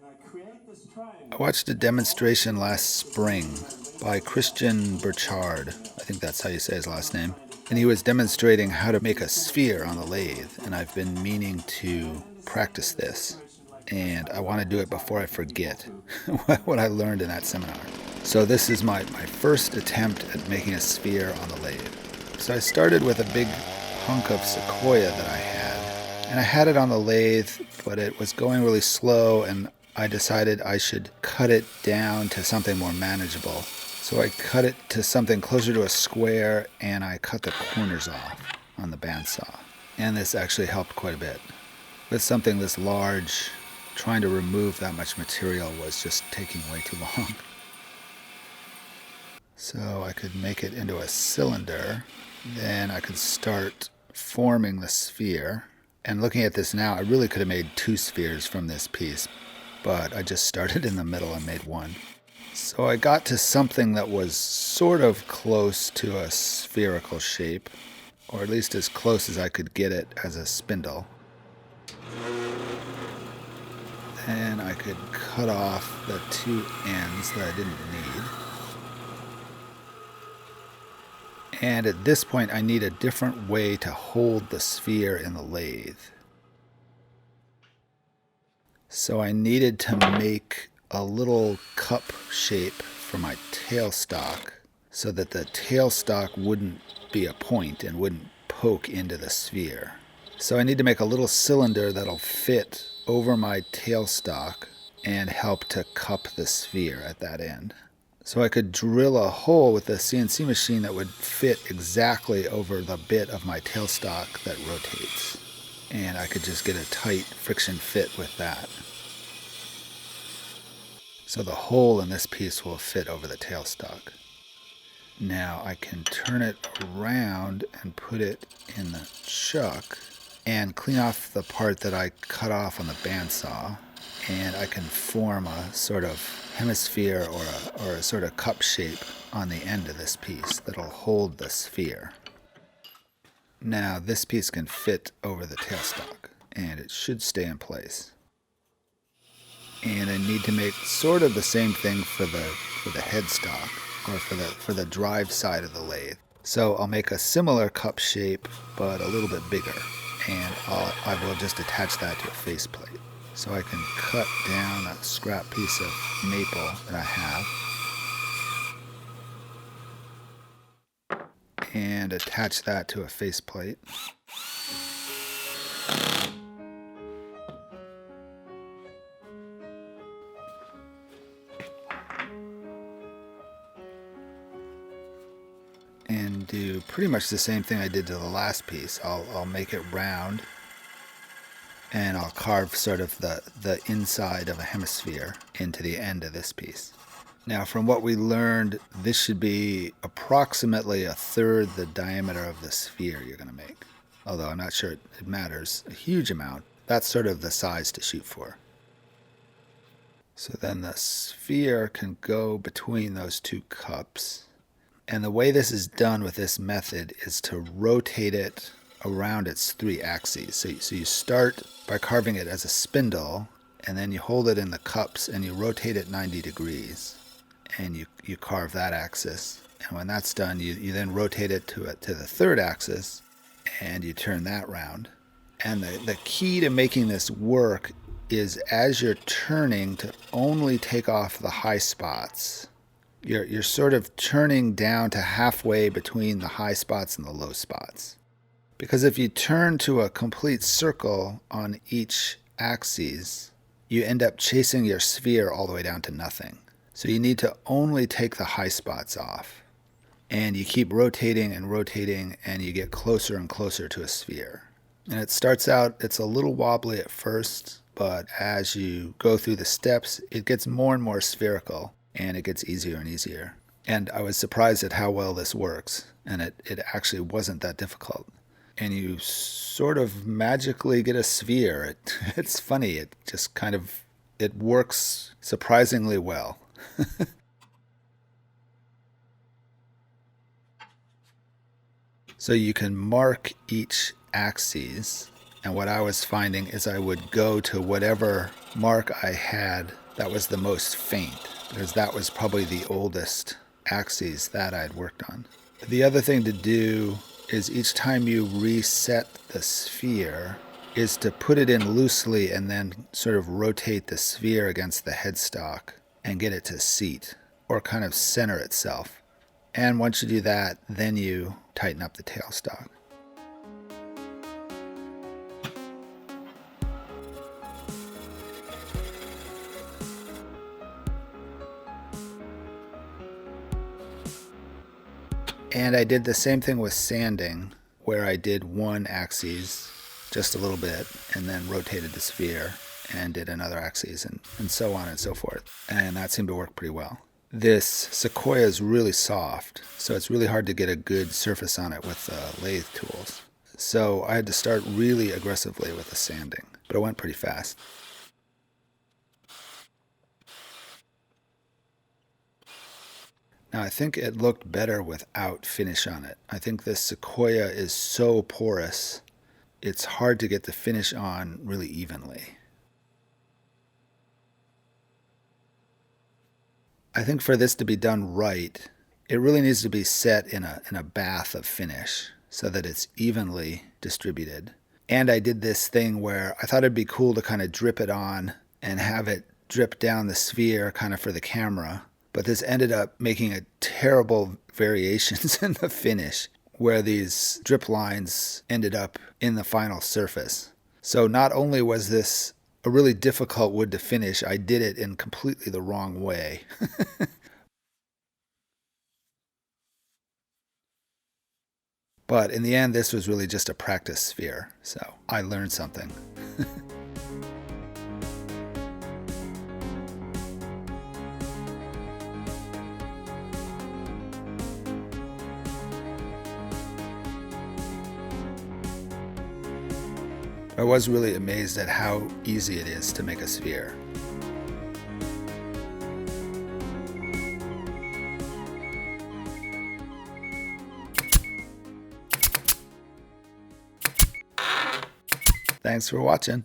I watched a demonstration last spring by Christian Burchard. I think that's how you say his last name. And he was demonstrating how to make a sphere on the lathe. And I've been meaning to practice this. And I want to do it before I forget what I learned in that seminar. So this is my first attempt at making a sphere on the lathe. So I started with a big hunk of sequoia that I had. And I had it on the lathe, but it was going really slow, and I decided I should cut it down to something more manageable. So I cut it to something closer to a square, and I cut the corners off on the bandsaw. And this actually helped quite a bit. With something this large, trying to remove that much material was just taking way too long. So I could make it into a cylinder. Then I could start forming the sphere. And looking at this now, I really could have made 2 spheres from this piece, but I just started in the middle and made 1. So I got to something that was sort of close to a spherical shape, or at least as close as I could get it as a spindle. Then I could cut off the 2 ends that I didn't need. And at this point, I need a different way to hold the sphere in the lathe. So I needed to make a little cup shape for my tailstock so that the tailstock wouldn't be a point and wouldn't poke into the sphere. So I need to make a little cylinder that'll fit over my tailstock and help to cup the sphere at that end. So I could drill a hole with the CNC machine that would fit exactly over the bit of my tailstock that rotates. And I could just get a tight friction fit with that. So the hole in this piece will fit over the tailstock. Now I can turn it around and put it in the chuck and clean off the part that I cut off on the bandsaw. And I can form a sort of hemisphere or a sort of cup shape on the end of this piece that'll hold the sphere. Now this piece can fit over the tailstock, and it should stay in place. And I need to make sort of the same thing for the headstock, or for the drive side of the lathe. So I'll make a similar cup shape, but a little bit bigger, and I will just attach that to a faceplate. So I can cut down a scrap piece of maple that I have and attach that to a faceplate. And do pretty much the same thing I did to the last piece. I'll make it round, and I'll carve sort of the inside of a hemisphere into the end of this piece. Now, from what we learned, this should be approximately 1/3 the diameter of the sphere you're going to make. Although I'm not sure it matters a huge amount. That's sort of the size to shoot for. So then the sphere can go between those 2 cups. And the way this is done with this method is to rotate it around its 3 axes. So you start by carving it as a spindle, and then you hold it in the cups and you rotate it 90 degrees, and you carve that axis. And when that's done, you then rotate it to the 3rd axis, and you turn that round. And the key to making this work is, as you're turning, to only take off the high spots. You're sort of turning down to halfway between the high spots and the low spots. Because if you turn to a complete circle on each axis, you end up chasing your sphere all the way down to nothing. So you need to only take the high spots off. And you keep rotating and rotating, and you get closer and closer to a sphere. And it starts out, it's a little wobbly at first, but as you go through the steps, it gets more and more spherical, and it gets easier and easier. And I was surprised at how well this works, and it actually wasn't that difficult. And you sort of magically get a sphere. It's funny, it just kind of, it works surprisingly well. So you can mark each axis And what I was finding is I would go to whatever mark I had that was the most faint, because that was probably the oldest axes that I'd worked on. The other thing to do is each time you reset the sphere is to put it in loosely and then sort of rotate the sphere against the headstock and get it to seat or kind of center itself. And once you do that, then you tighten up the tailstock. And I did the same thing with sanding, where I did one axis, just a little bit, and then rotated the sphere and did another axis, and so on and so forth. And that seemed to work pretty well. This sequoia is really soft, so it's really hard to get a good surface on it with lathe tools. So I had to start really aggressively with the sanding, but it went pretty fast. Now I think it looked better without finish on it. I think this sequoia is so porous, it's hard to get the finish on really evenly. I think for this to be done right, it really needs to be set in a bath of finish so that it's evenly distributed. And I did this thing where I thought it'd be cool to kind of drip it on and have it drip down the sphere kind of for the camera. But this ended up making a terrible variations in the finish where these drip lines ended up in the final surface. So not only was this a really difficult wood to finish, I did it in completely the wrong way. But in the end, this was really just a practice sphere. So I learned something. I was really amazed at how easy it is to make a sphere. Thanks for watching.